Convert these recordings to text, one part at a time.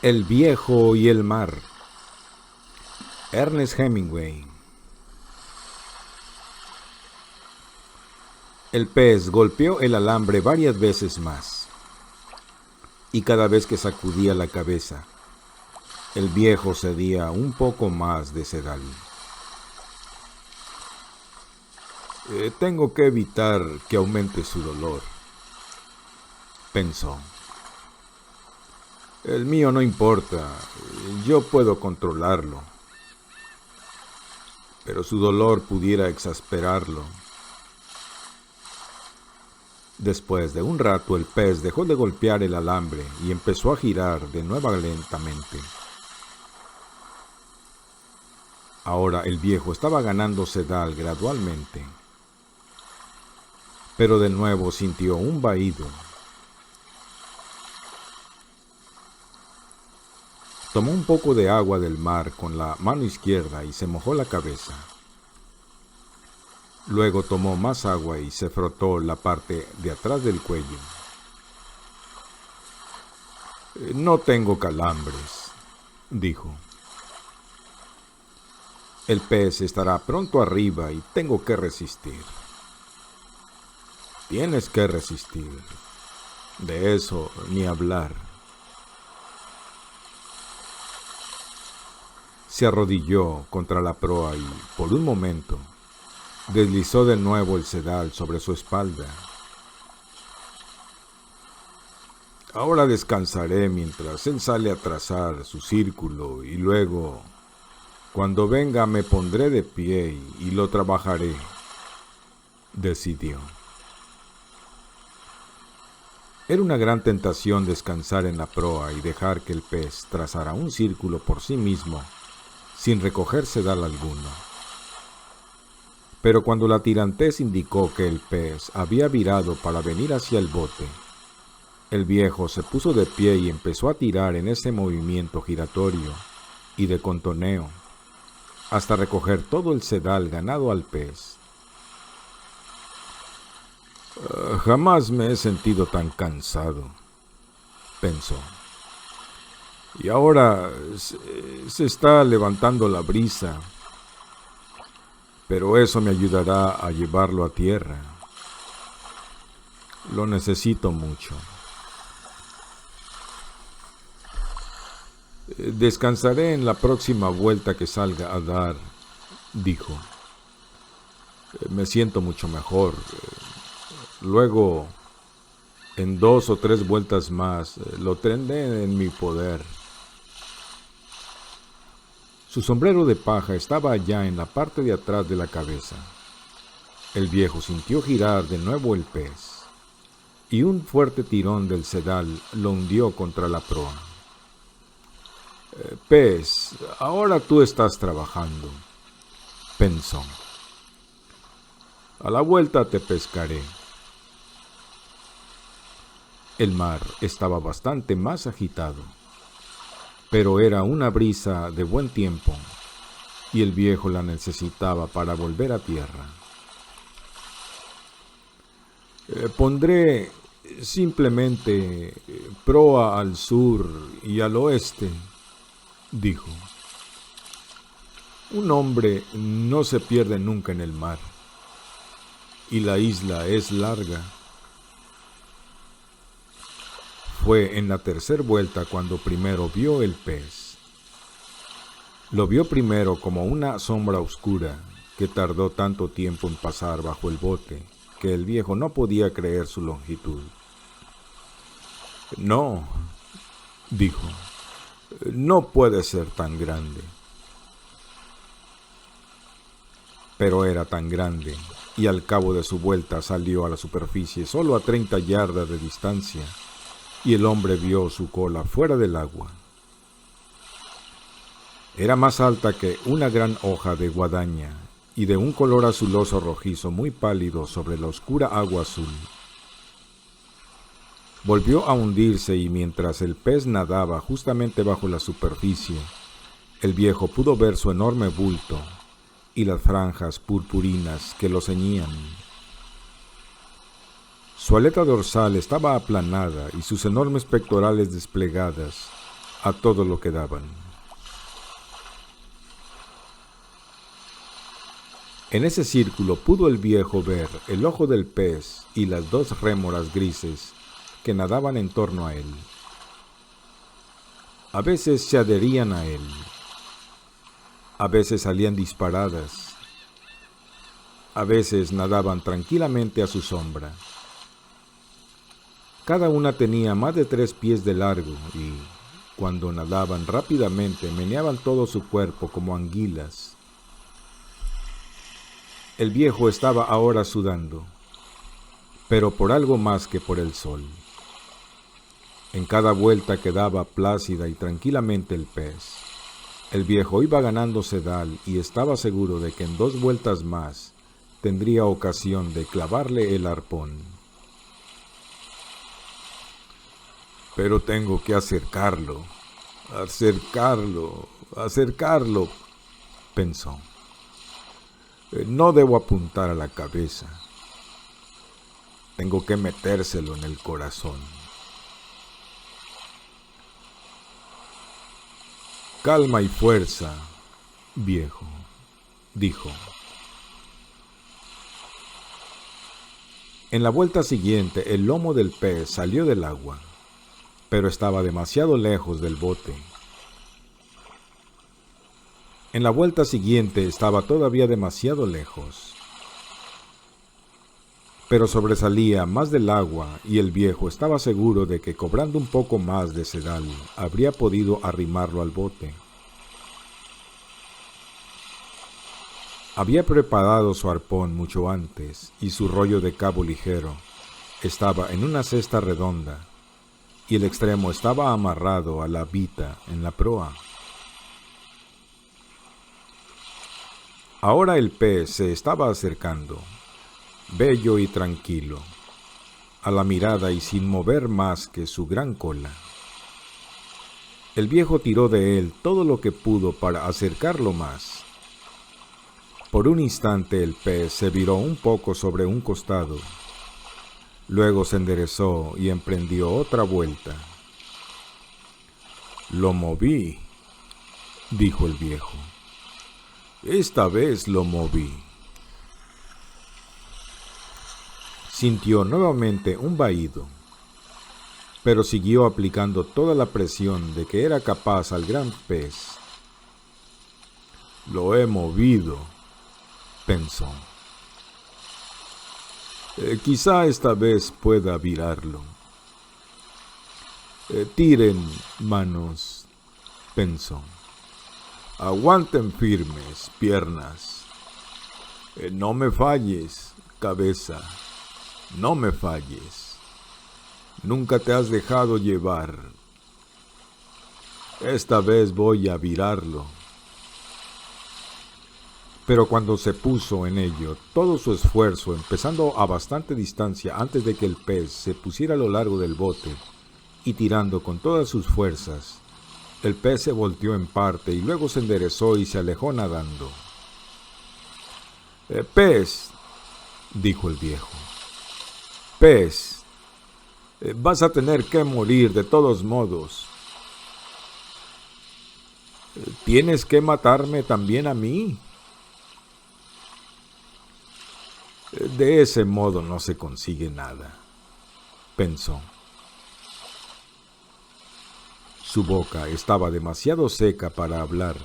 El viejo y el mar. Ernest Hemingway. El pez golpeó el alambre varias veces más, y cada vez que sacudía la cabeza, el viejo cedía un poco más de sedal. Tengo que evitar que aumente su dolor, pensó. El mío no importa, yo puedo controlarlo, pero su dolor pudiera exasperarlo. Después de un rato el pez dejó de golpear el alambre y empezó a girar de nuevo lentamente. Ahora el viejo estaba ganando sedal gradualmente, pero de nuevo sintió un vahido. Tomó un poco de agua del mar con la mano izquierda y se mojó la cabeza. Luego tomó más agua y se frotó la parte de atrás del cuello. No tengo calambres, dijo. El pez estará pronto arriba y tengo que resistir. Tienes que resistir. De eso ni hablar. Se arrodilló contra la proa y, por un momento, deslizó de nuevo el sedal sobre su espalda. Ahora descansaré mientras él sale a trazar su círculo y luego, cuando venga, me pondré de pie y lo trabajaré, decidió. Era una gran tentación descansar en la proa y dejar que el pez trazara un círculo por sí mismo, sin recoger sedal alguno. Pero cuando la tirantez indicó que el pez había virado para venir hacia el bote, el viejo se puso de pie y empezó a tirar en ese movimiento giratorio y de contoneo, hasta recoger todo el sedal ganado al pez. Jamás me he sentido tan cansado, pensó. Y ahora se está levantando la brisa, pero eso me ayudará a llevarlo a tierra. Lo necesito mucho. Descansaré en la próxima vuelta que salga a dar, dijo. Me siento mucho mejor. Luego, en 2 o 3 vueltas más, lo tendré en mi poder. Su sombrero de paja estaba allá en la parte de atrás de la cabeza. El viejo sintió girar de nuevo el pez, y un fuerte tirón del sedal lo hundió contra la proa. Pez, ahora tú estás trabajando, pensó. A la vuelta te pescaré. El mar estaba bastante más agitado, pero era una brisa de buen tiempo, y el viejo la necesitaba para volver a tierra. Pondré simplemente proa al sur y al oeste, dijo. Un hombre no se pierde nunca en el mar, y la isla es larga. Fue en la tercera vuelta cuando primero vio el pez. Lo vio primero como una sombra oscura que tardó tanto tiempo en pasar bajo el bote que el viejo no podía creer su longitud. No, dijo, no puede ser tan grande. Pero era tan grande, y al cabo de su vuelta salió a la superficie solo a 30 yardas de distancia, y el hombre vio su cola fuera del agua. Era más alta que una gran hoja de guadaña y de un color azuloso rojizo muy pálido sobre la oscura agua azul. Volvió a hundirse y mientras el pez nadaba justamente bajo la superficie, el viejo pudo ver su enorme bulto y las franjas purpurinas que lo ceñían. Su aleta dorsal estaba aplanada y sus enormes pectorales desplegadas a todo lo que daban. En ese círculo pudo el viejo ver el ojo del pez y las dos rémoras grises que nadaban en torno a él. A veces se adherían a él, a veces salían disparadas, a veces nadaban tranquilamente a su sombra. Cada una tenía más de 3 pies de largo y, cuando nadaban rápidamente, meneaban todo su cuerpo como anguilas. El viejo estaba ahora sudando, pero por algo más que por el sol. En cada vuelta que daba plácida y tranquilamente el pez, el viejo iba ganando sedal y estaba seguro de que en 2 vueltas más tendría ocasión de clavarle el arpón. Pero tengo que acercarlo, pensó. No debo apuntar a la cabeza. Tengo que metérselo en el corazón. Calma y fuerza, viejo, dijo. En la vuelta siguiente, el lomo del pez salió del agua, pero estaba demasiado lejos del bote. En la vuelta siguiente estaba todavía demasiado lejos, pero sobresalía más del agua y el viejo estaba seguro de que cobrando un poco más de sedal habría podido arrimarlo al bote. Había preparado su arpón mucho antes y su rollo de cabo ligero estaba en una cesta redonda y el extremo estaba amarrado a la vita en la proa. Ahora el pez se estaba acercando, bello y tranquilo, a la mirada y sin mover más que su gran cola. El viejo tiró de él todo lo que pudo para acercarlo más. Por un instante el pez se viró un poco sobre un costado, luego se enderezó y emprendió otra vuelta. «Lo moví», dijo el viejo. «Esta vez lo moví». Sintió nuevamente un vahido, pero siguió aplicando toda la presión de que era capaz al gran pez. «Lo he movido», pensó. Quizá esta vez pueda virarlo. Tiren, manos, pensó. Aguanten firmes, piernas. No me falles, cabeza. No me falles. Nunca te has dejado llevar. Esta vez voy a virarlo. Pero cuando se puso en ello, todo su esfuerzo, empezando a bastante distancia antes de que el pez se pusiera a lo largo del bote, y tirando con todas sus fuerzas, el pez se volteó en parte y luego se enderezó y se alejó nadando. «Pez», dijo el viejo, «pez, vas a tener que morir de todos modos. ¿Tienes que matarme también a mí?» De ese modo no se consigue nada, pensó. Su boca estaba demasiado seca para hablar,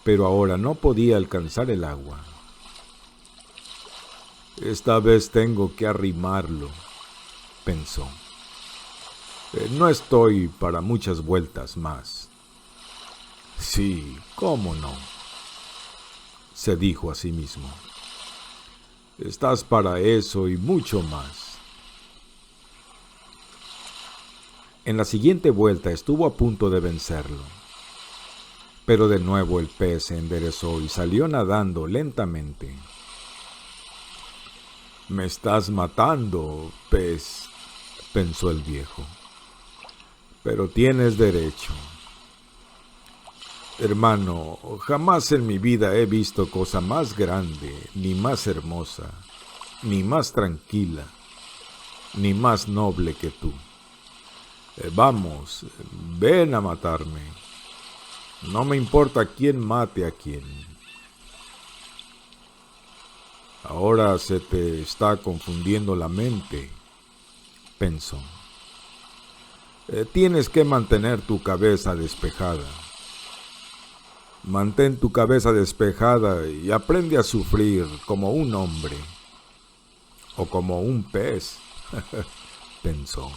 pero ahora no podía alcanzar el agua. Esta vez tengo que arrimarlo, pensó. No estoy para muchas vueltas más. Sí, cómo no, se dijo a sí mismo. Estás para eso y mucho más. En la siguiente vuelta estuvo a punto de vencerlo, pero de nuevo el pez se enderezó y salió nadando lentamente. «Me estás matando, pez», pensó el viejo, «pero tienes derecho. Hermano, jamás en mi vida he visto cosa más grande, ni más hermosa, ni más tranquila, ni más noble que tú. Vamos, ven a matarme. No me importa quién mate a quién. Ahora se te está confundiendo la mente, pensó. Tienes que mantener tu cabeza despejada. Mantén tu cabeza despejada y aprende a sufrir como un hombre. O como un pez, pensó.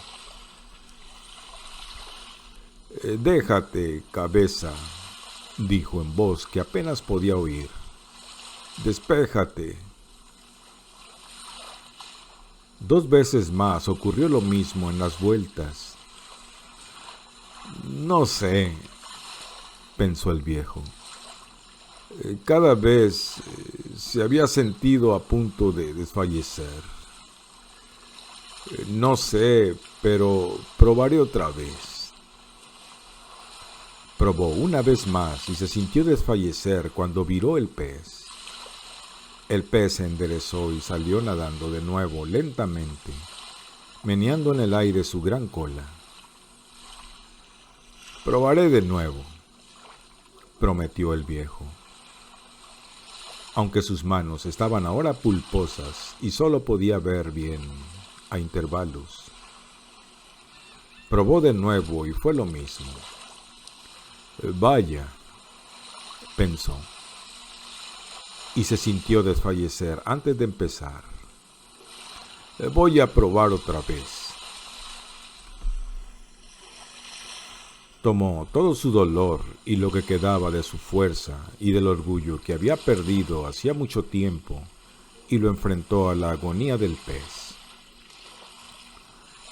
Déjate, cabeza, dijo en voz que apenas podía oír. Despéjate. 2 veces más ocurrió lo mismo en las vueltas. No sé, pensó el viejo. Cada vez se había sentido a punto de desfallecer. No sé, pero probaré otra vez. Probó una vez más y se sintió desfallecer cuando viró el pez. El pez se enderezó y salió nadando de nuevo lentamente, meneando en el aire su gran cola. Probaré de nuevo, prometió el viejo. Aunque sus manos estaban ahora pulposas y solo podía ver bien a intervalos. Probó de nuevo y fue lo mismo. Vaya, pensó, y se sintió desfallecer antes de empezar. Voy a probar otra vez. Tomó todo su dolor y lo que quedaba de su fuerza y del orgullo que había perdido hacía mucho tiempo y lo enfrentó a la agonía del pez.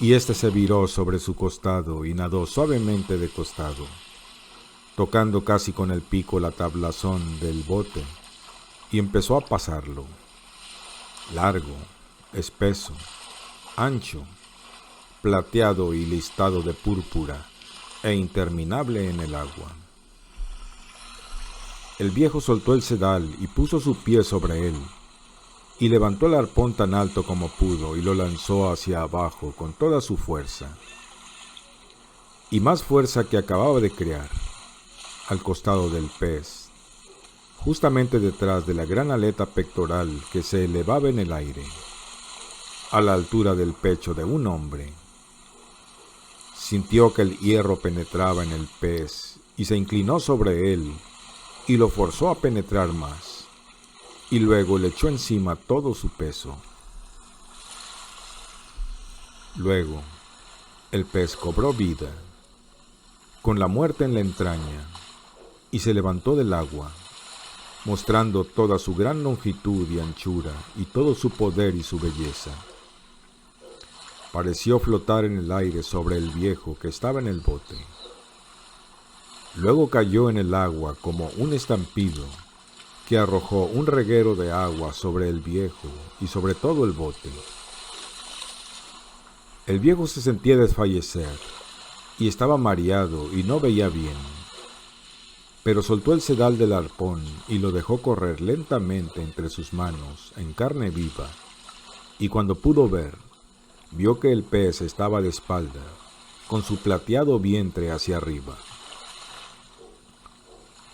Y éste se viró sobre su costado y nadó suavemente de costado, tocando casi con el pico la tablazón del bote, y empezó a pasarlo. Largo, espeso, ancho, plateado y listado de púrpura, e interminable en el agua. El viejo soltó el sedal y puso su pie sobre él, y levantó el arpón tan alto como pudo y lo lanzó hacia abajo con toda su fuerza, y más fuerza que acababa de crear, al costado del pez, justamente detrás de la gran aleta pectoral que se elevaba en el aire, a la altura del pecho de un hombre. Sintió que el hierro penetraba en el pez y se inclinó sobre él y lo forzó a penetrar más, y luego le echó encima todo su peso. Luego, el pez cobró vida, con la muerte en la entraña, y se levantó del agua, mostrando toda su gran longitud y anchura y todo su poder y su belleza. Pareció flotar en el aire sobre el viejo que estaba en el bote. Luego cayó en el agua como un estampido que arrojó un reguero de agua sobre el viejo y sobre todo el bote. El viejo se sentía desfallecer y estaba mareado y no veía bien, pero soltó el sedal del arpón y lo dejó correr lentamente entre sus manos en carne viva, y cuando pudo ver, vio que el pez estaba de espalda, con su plateado vientre hacia arriba.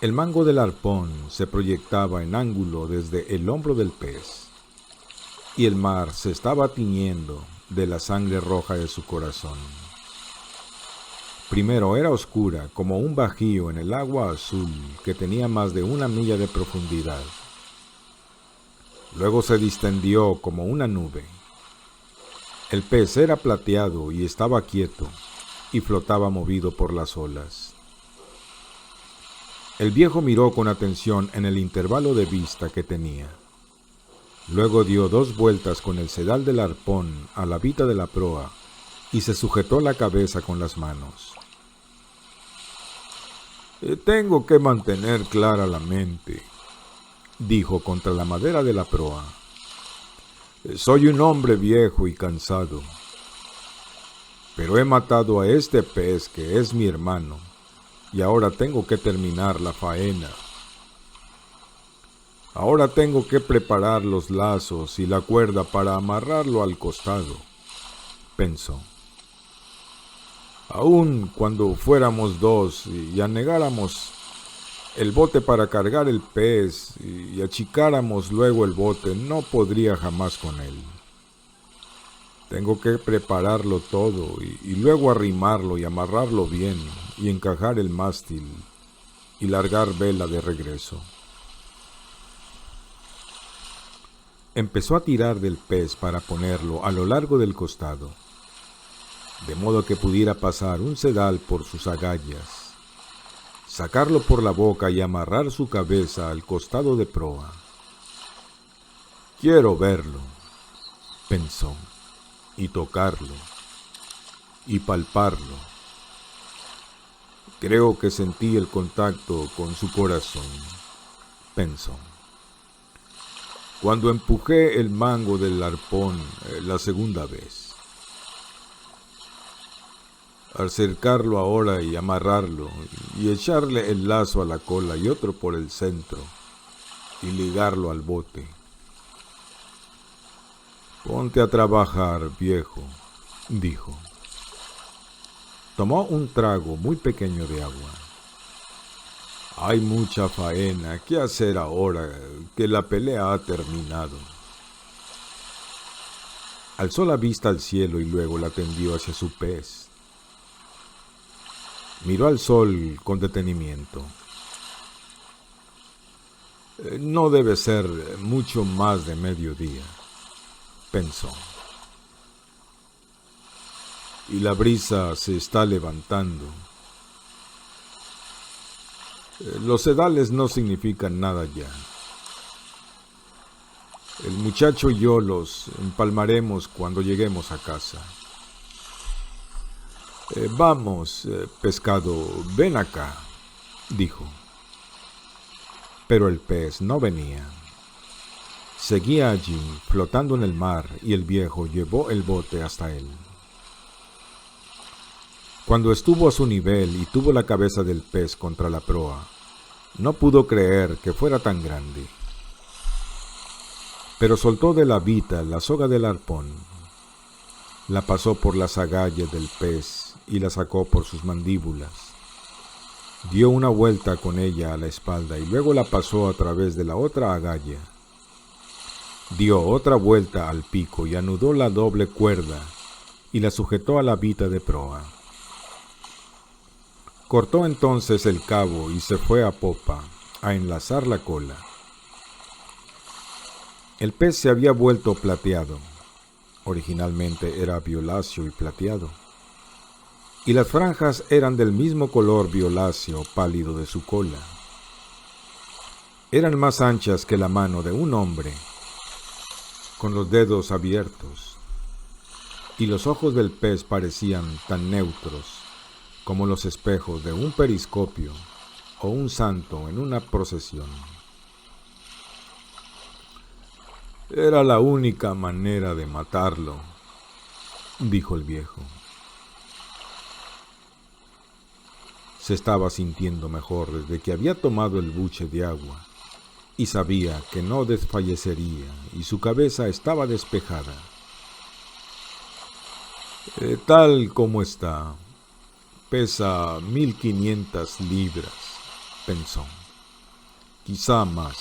El mango del arpón se proyectaba en ángulo desde el hombro del pez, y el mar se estaba tiñendo de la sangre roja de su corazón. Primero era oscura como un bajío en el agua azul que tenía más de 1 milla de profundidad. Luego se distendió como una nube. El pez era plateado y estaba quieto, y flotaba movido por las olas. El viejo miró con atención en el intervalo de vista que tenía. Luego dio 2 vueltas con el sedal del arpón a la vita de la proa y se sujetó la cabeza con las manos. Tengo que mantener clara la mente, dijo contra la madera de la proa. Soy un hombre viejo y cansado, pero he matado a este pez que es mi hermano, y ahora tengo que terminar la faena. Ahora tengo que preparar los lazos y la cuerda para amarrarlo al costado, pensó. Aun cuando fuéramos dos y anegáramos el bote para cargar el pez y achicáramos luego el bote, no podría jamás con él. Tengo que prepararlo todo y luego arrimarlo y amarrarlo bien y encajar el mástil y largar vela de regreso. Empezó a tirar del pez para ponerlo a lo largo del costado, de modo que pudiera pasar un sedal por sus agallas, sacarlo por la boca y amarrar su cabeza al costado de proa. Quiero verlo, pensó, y tocarlo, y palparlo. Creo que sentí el contacto con su corazón, pensó. Cuando empujé el mango del arpón la segunda vez. Al cercarlo ahora y amarrarlo, y echarle el lazo a la cola y otro por el centro, y ligarlo al bote. Ponte a trabajar, viejo, dijo. Tomó un trago muy pequeño de agua. Hay mucha faena que hacer ahora que la pelea ha terminado. Alzó la vista al cielo y luego la tendió hacia su pez. Miró al sol con detenimiento. No debe ser mucho más de mediodía, pensó. Y la brisa se está levantando. Los sedales no significan nada ya. El muchacho y yo los empalmaremos cuando lleguemos a casa. Vamos, pescado, ven acá, dijo. Pero el pez no venía. Seguía allí, flotando en el mar, y el viejo llevó el bote hasta él. Cuando estuvo a su nivel y tuvo la cabeza del pez contra la proa, no pudo creer que fuera tan grande. Pero soltó de la vita la soga del arpón, la pasó por las agallas del pez y la sacó por sus mandíbulas. Dio una vuelta con ella a la espalda y luego la pasó a través de la otra agalla. Dio otra vuelta al pico y anudó la doble cuerda y la sujetó a la vita de proa. Cortó entonces el cabo y se fue a popa a enlazar la cola. El pez se había vuelto plateado. Originalmente era violáceo y plateado, y las franjas eran del mismo color violáceo pálido de su cola. Eran más anchas que la mano de un hombre, con los dedos abiertos, y los ojos del pez parecían tan neutros como los espejos de un periscopio o un santo en una procesión. Era la única manera de matarlo, dijo el viejo. Se estaba sintiendo mejor desde que había tomado el buche de agua y sabía que no desfallecería y su cabeza estaba despejada. Tal como está, pesa 1500 libras, pensó. Quizá más.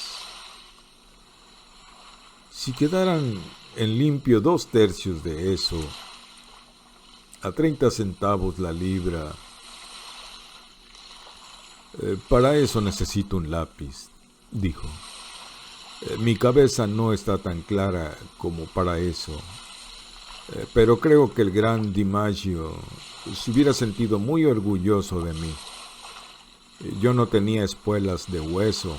Si quedaran en limpio 2/3 de eso, a 30 centavos la libra, para eso necesito un lápiz, dijo. Mi cabeza no está tan clara como para eso, pero creo que el gran DiMaggio se hubiera sentido muy orgulloso de mí. Yo no tenía espuelas de hueso,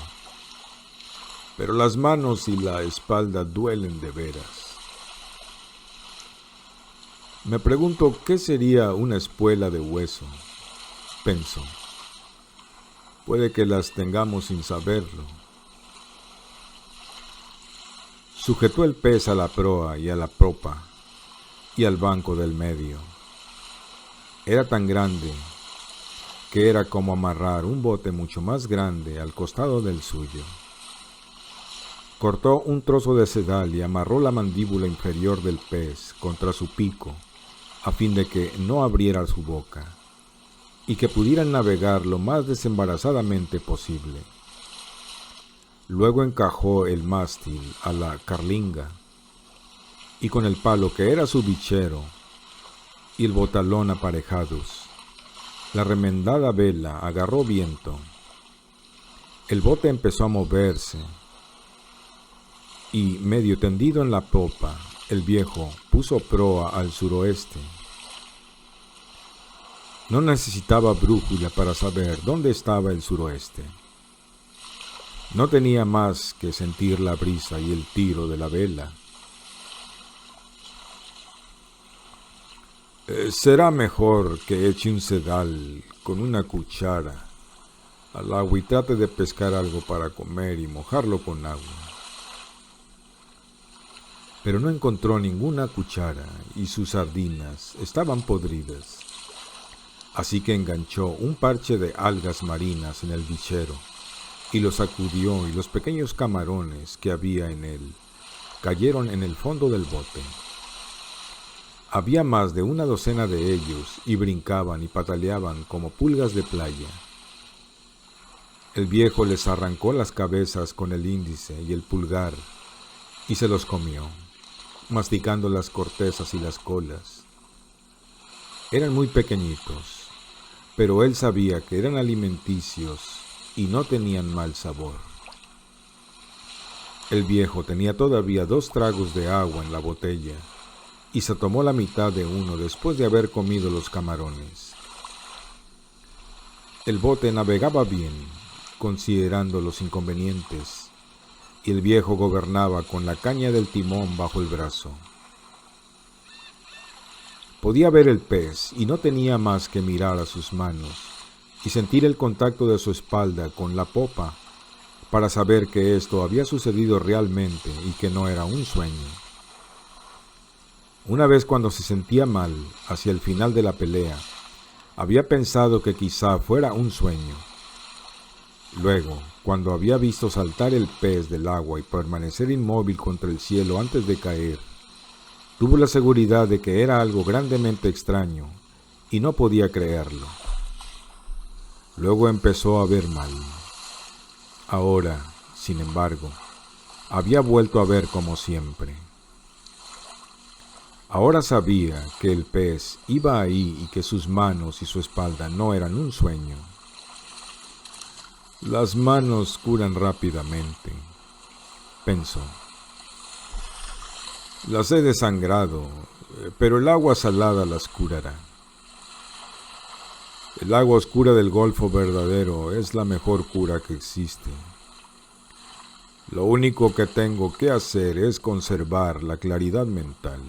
pero las manos y la espalda duelen de veras. Me pregunto qué sería una espuela de hueso, pensó. Puede que las tengamos sin saberlo. Sujetó el pez a la proa y a la popa y al banco del medio. Era tan grande que era como amarrar un bote mucho más grande al costado del suyo. Cortó un trozo de sedal y amarró la mandíbula inferior del pez contra su pico, a fin de que no abriera su boca, y que pudieran navegar lo más desembarazadamente posible. Luego encajó el mástil a la carlinga y con el palo que era su bichero y el botalón aparejados, la remendada vela agarró viento. El bote empezó a moverse y, medio tendido en la popa, el viejo puso proa al suroeste. No necesitaba brújula para saber dónde estaba el suroeste. No tenía más que sentir la brisa y el tiro de la vela. Será mejor que eche un sedal con una cuchara al agua y trate de pescar algo para comer y mojarlo con agua. Pero no encontró ninguna cuchara y sus sardinas estaban podridas. Así que enganchó un parche de algas marinas en el bichero y lo sacudió, y los pequeños camarones que había en él cayeron en el fondo del bote. Había más de una docena de ellos y brincaban y pataleaban como pulgas de playa. El viejo les arrancó las cabezas con el índice y el pulgar y se los comió, masticando las cortezas y las colas. Eran muy pequeñitos, pero él sabía que eran alimenticios y no tenían mal sabor. El viejo tenía todavía 2 tragos de agua en la botella y se tomó la mitad de uno después de haber comido los camarones. El bote navegaba bien, considerando los inconvenientes, y el viejo gobernaba con la caña del timón bajo el brazo. Podía ver el pez y no tenía más que mirar a sus manos y sentir el contacto de su espalda con la popa para saber que esto había sucedido realmente y que no era un sueño. Una vez, cuando se sentía mal, hacia el final de la pelea, había pensado que quizá fuera un sueño. Luego, cuando había visto saltar el pez del agua y permanecer inmóvil contra el cielo antes de caer, tuvo la seguridad de que era algo grandemente extraño y no podía creerlo. Luego empezó a ver mal. Ahora, sin embargo, había vuelto a ver como siempre. Ahora sabía que el pez iba ahí y que sus manos y su espalda no eran un sueño. Las manos curan rápidamente, pensó. Las he desangrado, pero el agua salada las curará. El agua oscura del Golfo verdadero es la mejor cura que existe. Lo único que tengo que hacer es conservar la claridad mental.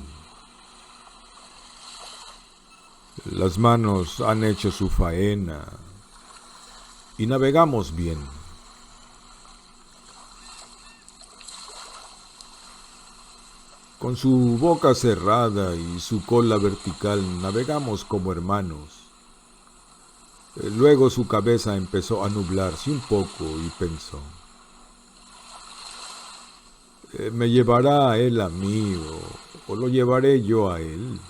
Las manos han hecho su faena y navegamos bien. Con su boca cerrada y su cola vertical navegamos como hermanos. Luego su cabeza empezó a nublarse un poco y pensó: ¿me llevará a él a mí o lo llevaré yo a él?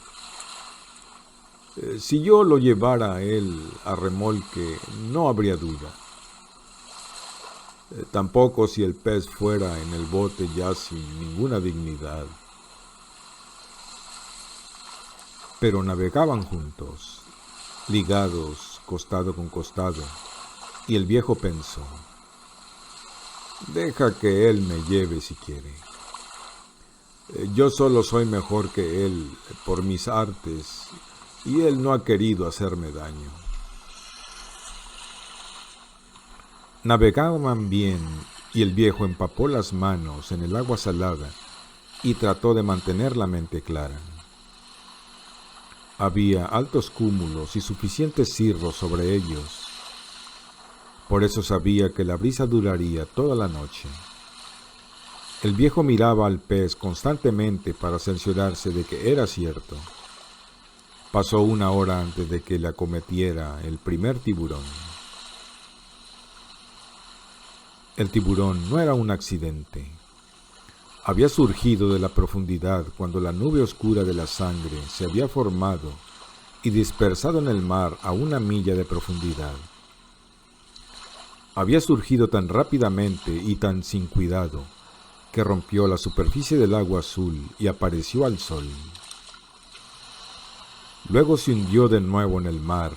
Si yo lo llevara a él a remolque, no habría duda. Tampoco si el pez fuera en el bote ya sin ninguna dignidad. Pero navegaban juntos, ligados costado con costado, y el viejo pensó: deja que él me lleve si quiere. Yo solo soy mejor que él por mis artes, y él no ha querido hacerme daño. Navegaban bien, y el viejo empapó las manos en el agua salada y trató de mantener la mente clara. Había altos cúmulos y suficientes cirros sobre ellos. Por eso sabía que la brisa duraría toda la noche. El viejo miraba al pez constantemente para cerciorarse de que era cierto. Pasó 1 hora antes de que le acometiera el primer tiburón. El tiburón no era un accidente. Había surgido de la profundidad cuando la nube oscura de la sangre se había formado y dispersado en el mar a 1 milla de profundidad. Había surgido tan rápidamente y tan sin cuidado que rompió la superficie del agua azul y apareció al sol. Luego se hundió de nuevo en el mar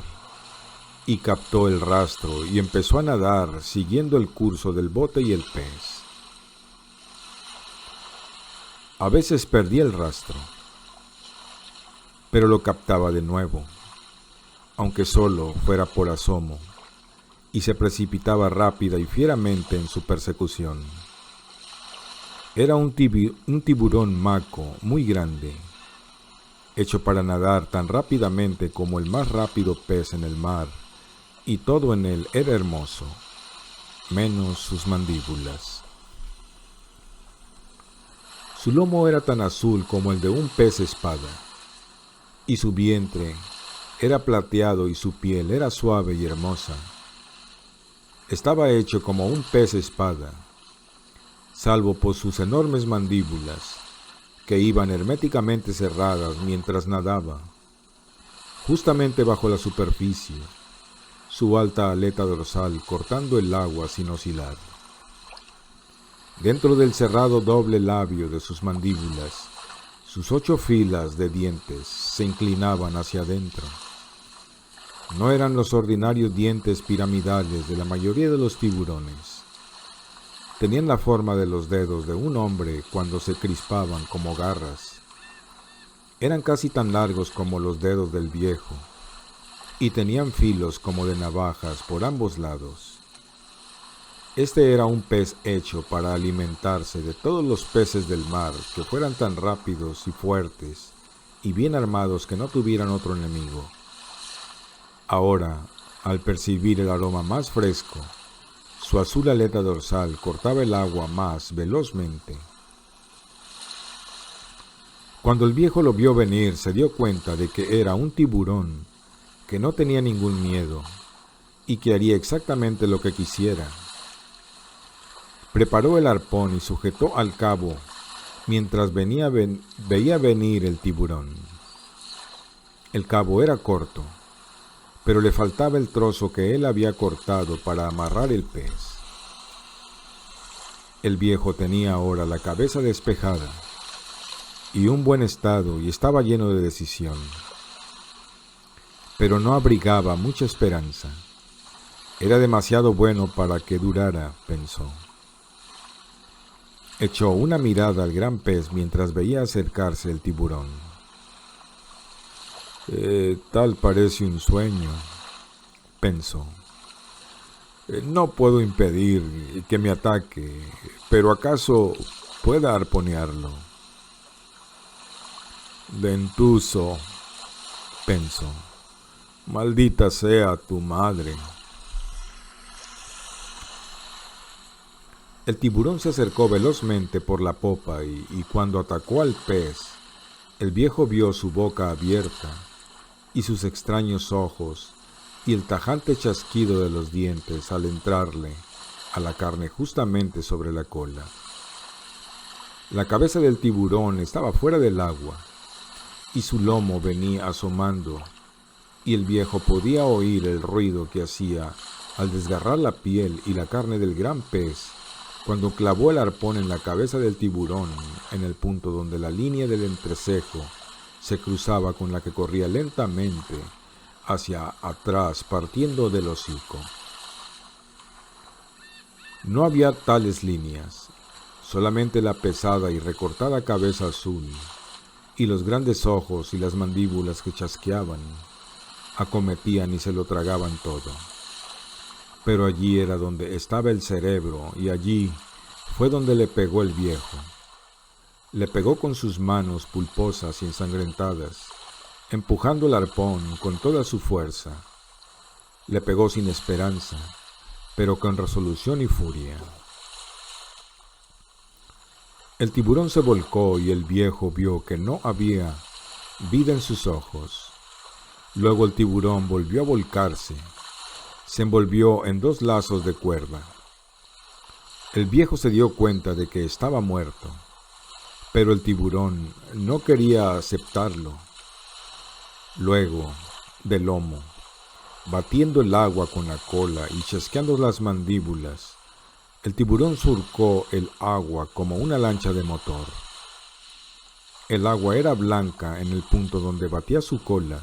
y captó el rastro y empezó a nadar siguiendo el curso del bote y el pez. A veces perdía el rastro, pero lo captaba de nuevo, aunque solo fuera por asomo, y se precipitaba rápida y fieramente en su persecución. Era un tiburón maco muy grande, hecho para nadar tan rápidamente como el más rápido pez en el mar, y todo en él era hermoso, menos sus mandíbulas. Su lomo era tan azul como el de un pez espada, y su vientre era plateado y su piel era suave y hermosa. Estaba hecho como un pez espada, salvo por sus enormes mandíbulas, que iban herméticamente cerradas mientras nadaba. Justamente bajo la superficie, su alta aleta dorsal cortando el agua sin oscilar. Dentro del cerrado doble labio de sus mandíbulas, sus 8 filas de dientes se inclinaban hacia adentro. No eran los ordinarios dientes piramidales de la mayoría de los tiburones. Tenían la forma de los dedos de un hombre cuando se crispaban como garras. Eran casi tan largos como los dedos del viejo, y tenían filos como de navajas por ambos lados. Este era un pez hecho para alimentarse de todos los peces del mar que fueran tan rápidos y fuertes y bien armados que no tuvieran otro enemigo. Ahora, al percibir el aroma más fresco, su azul aleta dorsal cortaba el agua más velozmente. Cuando el viejo lo vio venir, se dio cuenta de que era un tiburón que no tenía ningún miedo y que haría exactamente lo que quisiera. Preparó el arpón y sujetó al cabo mientras veía venir el tiburón. El cabo era corto, pero le faltaba el trozo que él había cortado para amarrar el pez. El viejo tenía ahora la cabeza despejada y un buen estado y estaba lleno de decisión, pero no abrigaba mucha esperanza. Era demasiado bueno para que durara, pensó. Echó una mirada al gran pez mientras veía acercarse el tiburón. Tal parece un sueño, pensó. No puedo impedir que me ataque, pero ¿acaso pueda arponearlo? Dentuso, pensó. Maldita sea tu madre. El tiburón se acercó velozmente por la popa y cuando atacó al pez, el viejo vio su boca abierta y sus extraños ojos y el tajante chasquido de los dientes al entrarle a la carne justamente sobre la cola. La cabeza del tiburón estaba fuera del agua y su lomo venía asomando y el viejo podía oír el ruido que hacía al desgarrar la piel y la carne del gran pez cuando clavó el arpón en la cabeza del tiburón en el punto donde la línea del entrecejo se cruzaba con la que corría lentamente hacia atrás partiendo del hocico. No había tales líneas, solamente la pesada y recortada cabeza azul y los grandes ojos y las mandíbulas que chasqueaban, acometían y se lo tragaban todo. Pero allí era donde estaba el cerebro y allí fue donde le pegó el viejo. Le pegó con sus manos pulposas y ensangrentadas, empujando el arpón con toda su fuerza. Le pegó sin esperanza, pero con resolución y furia. El tiburón se volcó y el viejo vio que no había vida en sus ojos. Luego el tiburón volvió a volcarse. Se envolvió en 2 lazos de cuerda. El viejo se dio cuenta de que estaba muerto, pero el tiburón no quería aceptarlo. Luego, de lomo, batiendo el agua con la cola y chasqueando las mandíbulas. El tiburón surcó el agua como una lancha de motor. El agua era blanca en el punto donde batía su cola,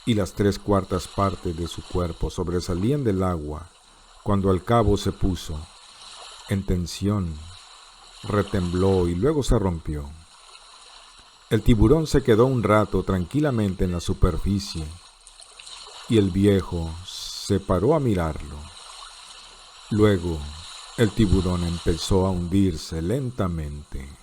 y las 3/4 partes de su cuerpo sobresalían del agua cuando al cabo se puso en tensión, retembló y luego se rompió. El tiburón se quedó un rato tranquilamente en la superficie y el viejo se paró a mirarlo. Luego, el tiburón empezó a hundirse lentamente.